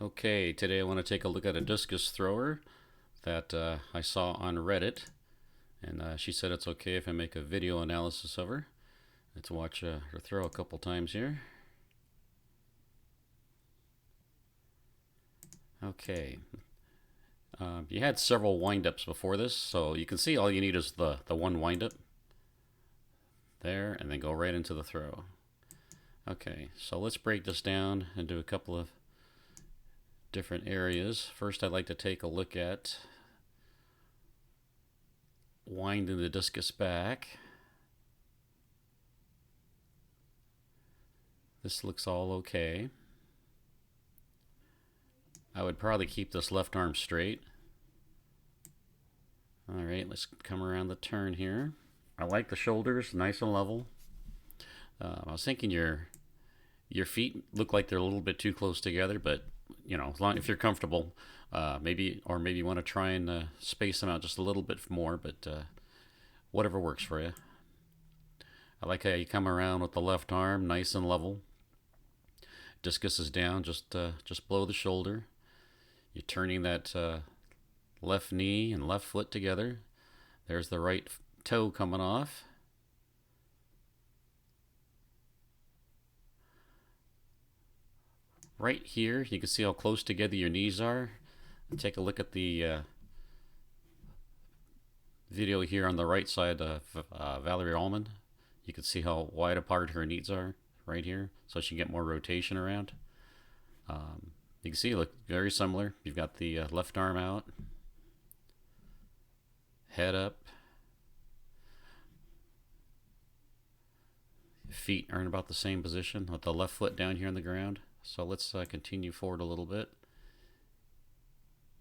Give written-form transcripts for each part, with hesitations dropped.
Okay, today I want to take a look at a discus thrower that I saw on Reddit, and she said it's okay if I make a video analysis of her. Let's watch her throw a couple times here. Okay, you had several windups before this, so you can see all you need is the one windup there, and then go right into the throw. Okay, so let's break this down into a couple of different areas. First, I'd like to take a look at winding the discus back. This looks all okay. I would probably keep this left arm straight. All right, let's come around the turn here. I like the shoulders, nice and level. I was thinking your feet look like they're a little bit too close together, but you know, as long if you're comfortable, maybe you want to try and space them out just a little bit more, but whatever works for you. I like how you come around with the left arm, nice and level. Discus is down, just below the shoulder. You're turning that left knee and left foot together. There's the right toe coming off. Right here, you can see how close together your knees are. Take a look at the video here on the right side of Valerie Allman. You can see how wide apart her knees are right here, so she can get more rotation around. You can see, look very similar. You've got the left arm out, head up, feet are in about the same position with the left foot down here on the ground. So let's continue forward a little bit.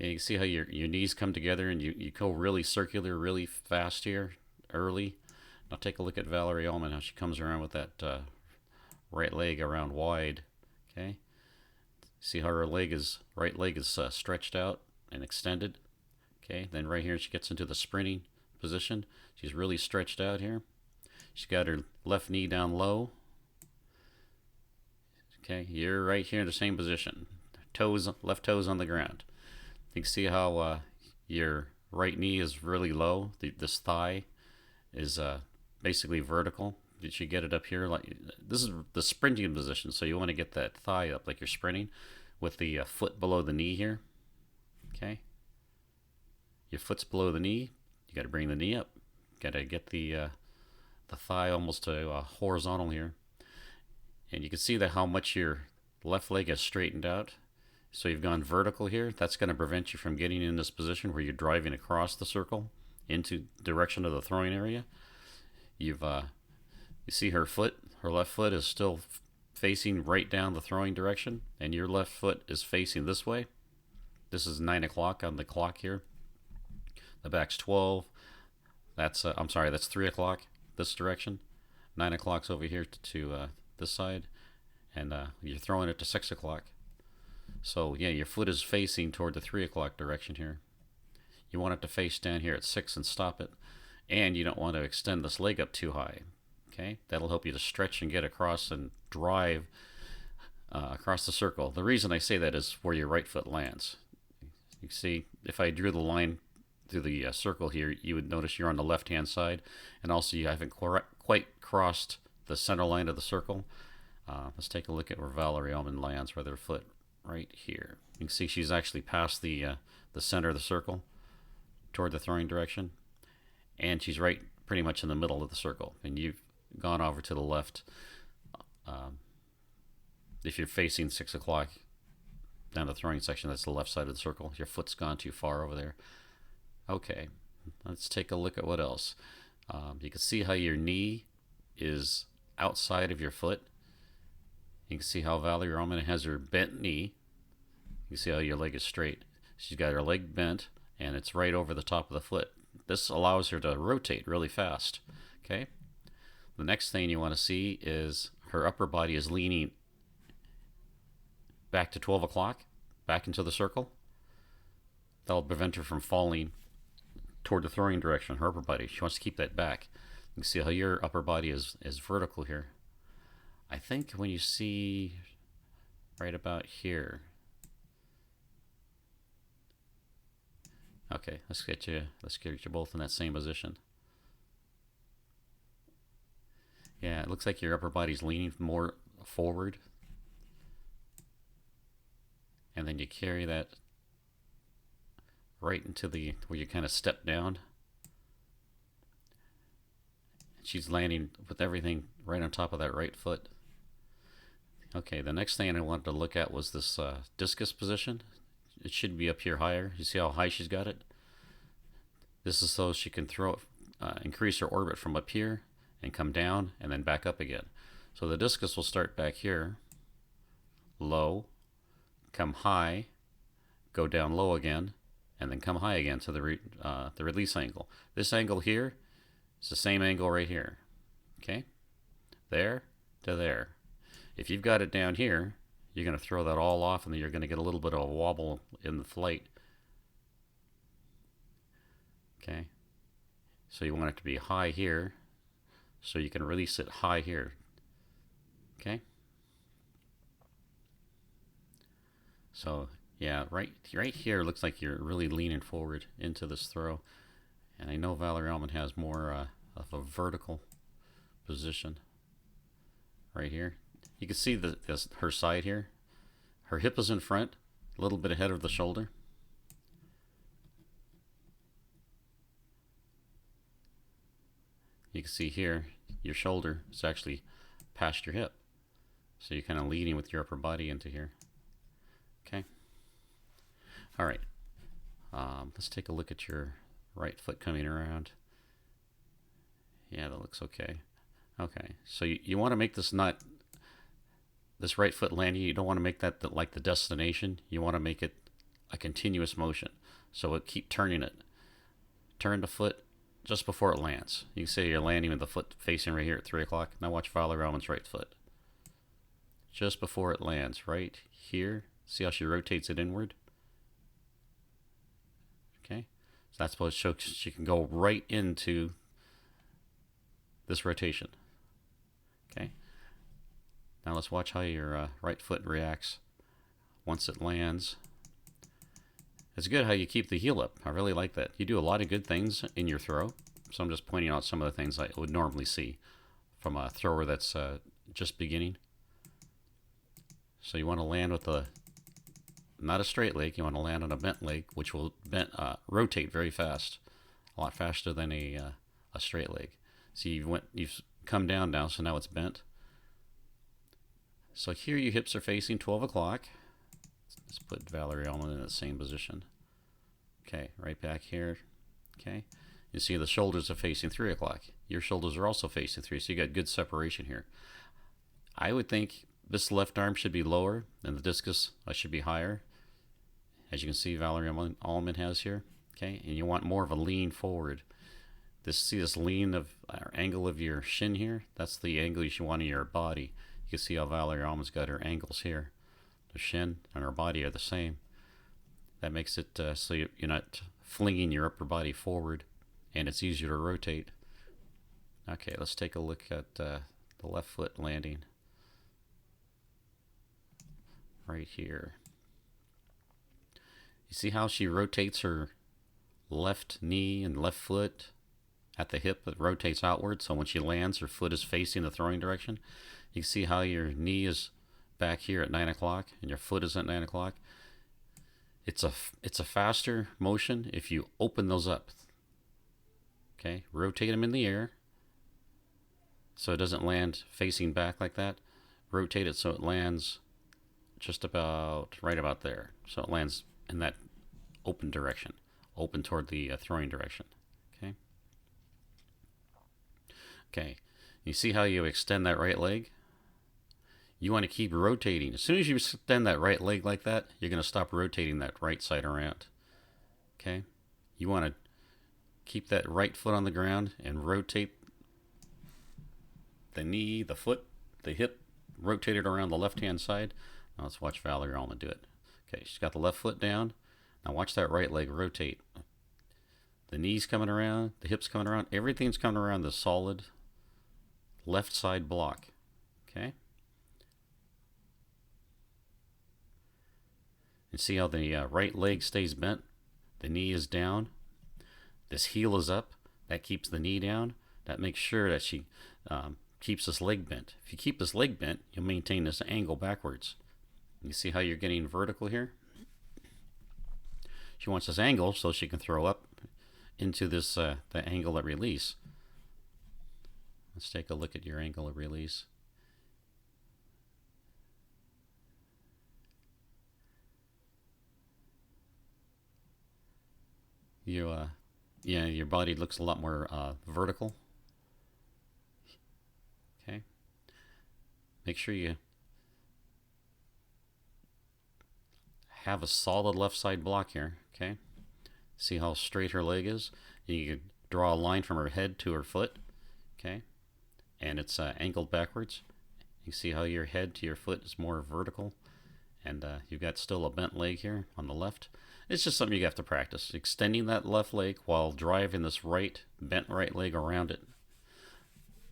And you can see how your knees come together and you go really circular, really fast here, early. Now take a look at Valerie Ullman, how she comes around with that right leg around wide. Okay, see how her right leg is stretched out and extended. Okay, then right here she gets into the sprinting position. She's really stretched out here. She's got her left knee down low. Okay, you're right here in the same position. Left toes on the ground. You can see how your right knee is really low. This thigh is basically vertical. You should get it up here. Like this is the sprinting position, so you want to get that thigh up like you're sprinting, with the foot below the knee here. Okay, your foot's below the knee. You got to bring the knee up. Got to get the thigh almost to horizontal here, and you can see that how much your left leg has straightened out. So you've gone vertical here. That's going to prevent you from getting in this position where you're driving across the circle into direction of the throwing area. You see her left foot is still facing right down the throwing direction, and your left foot is facing this way. This is 9 o'clock on the clock here. The back's 12. I'm sorry, that's 3 o'clock this direction. 9 o'clock's over here to this side, and you're throwing it to 6 o'clock. So yeah, your foot is facing toward the 3 o'clock direction here. You want it to face down here at 6 and stop it. And you don't want to extend this leg up too high. Okay, that'll help you to stretch and get across and drive across the circle. The reason I say that is where your right foot lands. You see, if I drew the line through the circle here, you would notice you're on the left-hand side, and also you haven't quite crossed the center line of the circle. Let's take a look at where Valerie Ullman lands with her foot right here. You can see she's actually past the center of the circle toward the throwing direction, and she's right pretty much in the middle of the circle, and you've gone over to the left. If you're facing 6 o'clock down the throwing section, that's the left side of the circle. Your foot's gone too far over there. Okay, let's take a look at what else. You can see how your knee is outside of your foot. You can see how Valerie Roman has her bent knee. You can see how your leg is straight. She's got her leg bent, and it's right over the top of the foot. This allows her to rotate really fast. Okay. The next thing you want to see is her upper body is leaning back to 12 o'clock, back into the circle. That'll prevent her from falling toward the throwing direction, her upper body. She wants to keep that back. You can see how your upper body is vertical here. I think when you see right about here, Okay, let's get you both in that same position. Yeah, it looks like your upper body's leaning more forward. And then you carry that right into the where you kind of step down. She's landing with everything right on top of that right foot. Okay, the next thing I wanted to look at was this discus position. It should be up here higher. You see how high she's got it? This is so she can throw it, increase her orbit from up here and come down and then back up again. So the discus will start back here, low, come high, go down low again, and then come high again to the release angle. This angle here is the same angle right here. Okay, there to there. If you've got it down here, you're going to throw that all off, and then you're going to get a little bit of a wobble in the flight. Okay, so you want it to be high here, so you can release it high here. Okay, so yeah, right here looks like you're really leaning forward into this throw, and I know Valerie Allman has more of a vertical position right here. You can see her side here. Her hip is in front, a little bit ahead of the shoulder. You can see here, your shoulder is actually past your hip. So you're kind of leading with your upper body into here. Okay. All right. Let's take a look at your right foot coming around. Yeah, that looks okay. Okay, so you want to make this not this right foot landing. You don't want to make that like the destination. You want to make it a continuous motion. So keep turning it. Turn the foot just before it lands. You can say you're landing with the foot facing right here at 3 o'clock. Now watch Valerie Allman's right foot. Just before it lands, right here. See how she rotates it inward? Okay, so that's supposed to show she can go right into this rotation. Okay, now let's watch how your right foot reacts once it lands. It's good how you keep the heel up. I really like that. You do a lot of good things in your throw, so I'm just pointing out some of the things I would normally see from a thrower that's just beginning. So you want to land with not a straight leg. You want to land on a bent leg, which will rotate very fast, a lot faster than a straight leg. See, you've come down now, so now it's bent. So here your hips are facing 12 o'clock. Let's put Valerie Allman in the same position. Okay, right back here. Okay, you see the shoulders are facing 3 o'clock. Your shoulders are also facing 3, so you got good separation here. I would think this left arm should be lower, and the discus should be higher. As you can see, Valerie Allman has here. Okay, and you want more of a lean forward. See this lean angle of your shin here? That's the angle you should want in your body. You can see how Valerie Allman's got her angles here. The shin and her body are the same. That makes it so you're not flinging your upper body forward, and it's easier to rotate. Okay, let's take a look at the left foot landing. Right here. You see how she rotates her left knee and left foot at the hip? It rotates outward, so when she lands, her foot is facing the throwing direction. You can see how your knee is back here at 9 o'clock and your foot is at 9 o'clock. It's a faster motion if you open those up. Okay, rotate them in the air so it doesn't land facing back like that. Rotate it so it lands just about right about there. So it lands in that open direction, open toward the throwing direction. Okay. Okay. You see how you extend that right leg? You want to keep rotating. As soon as you extend that right leg like that, you're going to stop rotating that right side around. Okay? You want to keep that right foot on the ground and rotate the knee, the foot, the hip, rotate it around the left-hand side. Now let's watch Valerie Allman do it. Okay, she's got the left foot down. Now watch that right leg rotate. The knee's coming around, the hip's coming around, everything's coming around the solid left side block. Okay? And see how the right leg stays bent? The knee is down. This heel is up. That keeps the knee down. That makes sure that she keeps this leg bent. If you keep this leg bent, you'll maintain this angle backwards. You see how you're getting vertical here? She wants this angle so she can throw up into this the angle of release. Let's take a look at your angle of release. Your body looks a lot more vertical. Okay. Make sure you have a solid left side block here. Okay. See how straight her leg is? You can draw a line from her head to her foot. Okay. And it's angled backwards. You see how your head to your foot is more vertical, and you've got still a bent leg here on the left. It's just something you have to practice, extending that left leg while driving this bent right leg around it.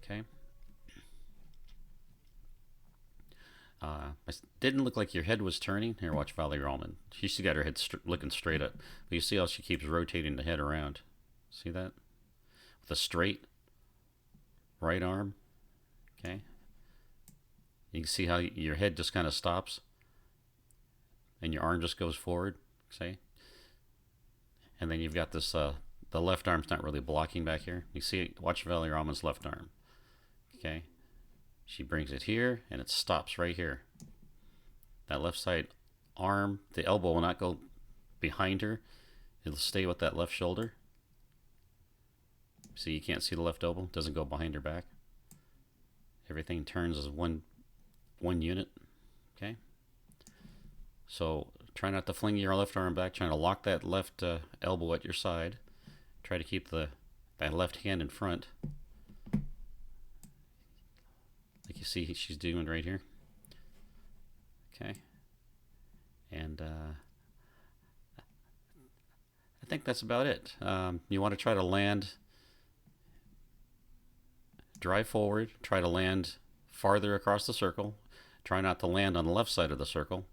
Okay. It didn't look like your head was turning. Here, watch Valerie Allman. She's got her head looking straight up. But you see how she keeps rotating the head around. See that? With a straight right arm. Okay. You can see how your head just kind of stops and your arm just goes forward. See? And then you've got this, the left arm's not really blocking back here. You see, watch Valerie Allman's left arm. Okay. She brings it here and it stops right here. That left side arm, the elbow will not go behind her. It'll stay with that left shoulder. See, you can't see the left elbow. It doesn't go behind her back. Everything turns as one unit. Okay. So try not to fling your left arm back. Trying to lock that left elbow at your side. Try to keep that left hand in front. Like you see she's doing right here. Okay. And I think that's about it. You want to try to land, drive forward, try to land farther across the circle. Try not to land on the left side of the circle.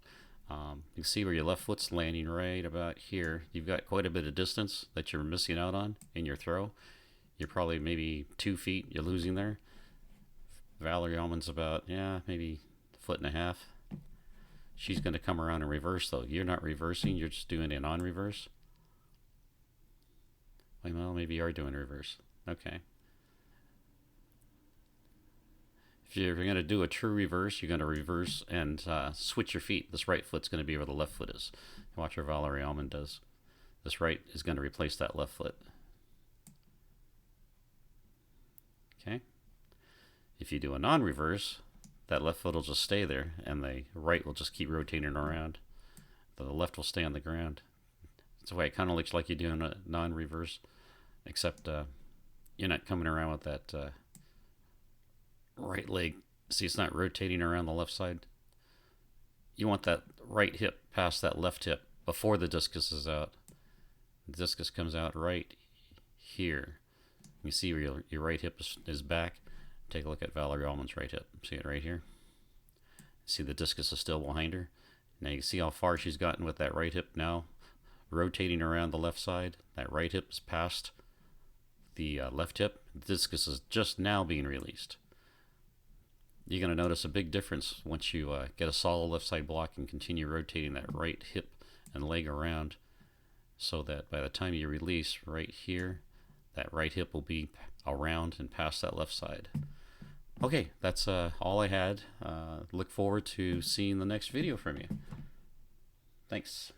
You can see where your left foot's landing right about here. You've got quite a bit of distance that you're missing out on in your throw. You're probably maybe 2 feet you're losing there. Valerie Allman's about, maybe 1.5 feet. She's going to come around and reverse, though. You're not reversing. You're just doing it on reverse. Well, maybe you are doing reverse. Okay. If you're going to do a true reverse, you're going to reverse and switch your feet. This right foot's going to be where the left foot is. Watch what Valerie Allman does. This right is going to replace that left foot. Okay. If you do a non-reverse, that left foot will just stay there, and the right will just keep rotating around. The left will stay on the ground. That's why it kind of looks like you're doing a non-reverse, except you're not coming around with that right leg. See, it's not rotating around the left side. You want that right hip past that left hip before the discus is out. The discus comes out right here. You see where your right hip is back. Take a look at Valerie Allman's right hip. See it right here? See the discus is still behind her? Now you can see how far she's gotten with that right hip now. Rotating around the left side. That right hip is past the left hip. The discus is just now being released. You're going to notice a big difference once you get a solid left side block and continue rotating that right hip and leg around, so that by the time you release right here, that right hip will be around and past that left side. Okay, that's all I had. Look forward to seeing the next video from you. Thanks.